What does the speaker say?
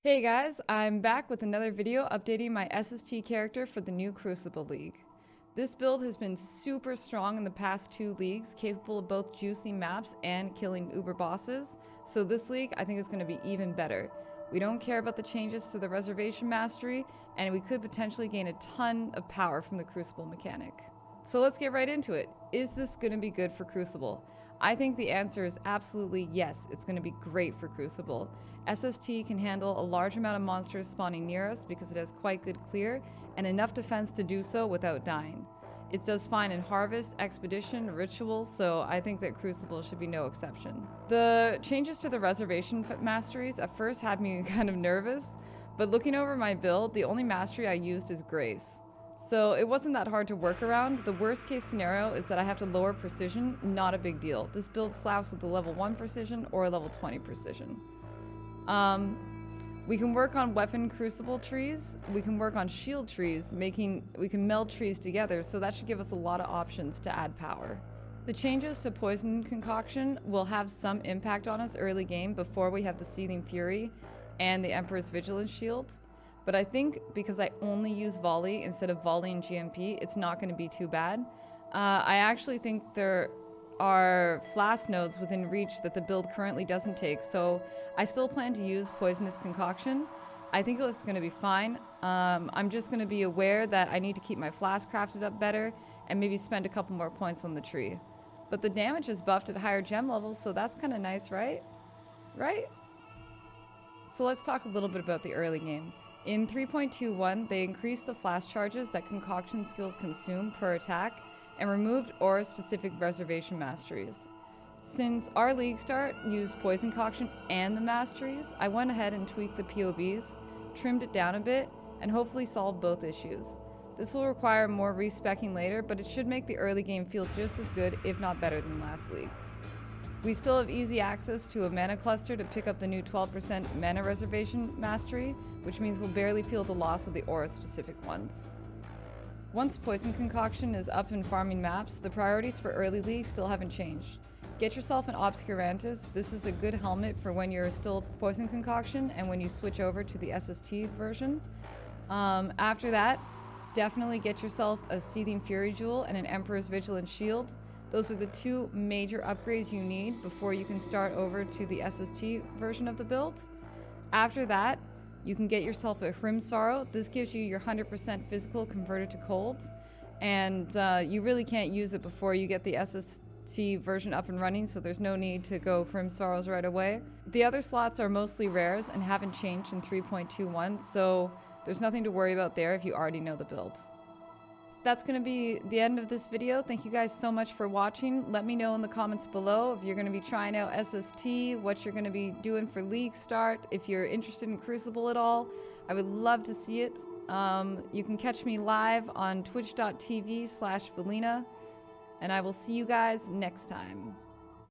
Hey guys, I'm back with another video updating my SST character for the new Crucible League. This build has been super strong in the past 2 leagues, capable of both juicing maps and killing uber bosses, so this league I think is going to be even better. We don't care about the changes to the reservation mastery, and we could potentially gain a ton of power from the Crucible mechanic. So let's get right into it. Is this going to be good for Crucible? I think the answer is absolutely yes, it's going to be great for Crucible. SST can handle a large amount of monsters spawning near us because it has quite good clear and enough defense to do so without dying. It does fine in Harvest, Expedition, Ritual, so I think that Crucible should be no exception. The changes to the reservation masteries at first had me kind of nervous, but looking over my build, the only mastery I used is Grace. So it wasn't that hard to work around. The worst case scenario is that I have to lower precision, not a big deal. This build slaps with a level 1 precision or a level 20 precision. We can work on weapon crucible trees. We can work on shield trees, we can meld trees together, so that should give us a lot of options to add power. The changes to Poison Concoction will have some impact on us early game before we have the Seething Fury and the Emperor's Vigilance Shield. But I think because I only use volley instead of volley and GMP, it's not going to be too bad. I actually think there are flask nodes within reach that the build currently doesn't take, so I still plan to use Poisonous Concoction. I think it's going to be fine. I'm just going to be aware that I need to keep my flask crafted up better and maybe spend a couple more points on the tree. But the damage is buffed at higher gem levels, so that's kind of nice, right? Right? So let's talk a little bit about the early game. In 3.21, they increased the flash charges that concoction skills consume per attack and removed aura-specific reservation masteries. Since our league start used Poison Concoction and the masteries, I went ahead and tweaked the POBs, trimmed it down a bit, and hopefully solved both issues. This will require more respecking later, but it should make the early game feel just as good, if not better, than last league. We still have easy access to a mana cluster to pick up the new 12% mana reservation mastery, which means we'll barely feel the loss of the aura-specific ones. Once Poison Concoction is up and farming maps, the priorities for early league still haven't changed. Get yourself an Obscurantis. This is a good helmet for when you're still Poison Concoction and when you switch over to the SST version. After that, definitely get yourself a Seething Fury Jewel and an Emperor's Vigilance Shield. Those are the 2 major upgrades you need before you can start over to the SST version of the build. After that, you can get yourself a Hrim Sorrow. This gives you your 100% physical converted to cold, and you really can't use it before you get the SST version up and running, so there's no need to go Hrim Sorrows right away. The other slots are mostly rares and haven't changed in 3.21, so there's nothing to worry about there if you already know the build. That's going to be the end of this video. Thank you guys so much for watching. Let me know in the comments below if you're going to be trying out SST, what you're going to be doing for league start, if you're interested in Crucible at all. I would love to see it. You can catch me live on twitch.tv/Velyna, and I will see you guys next time.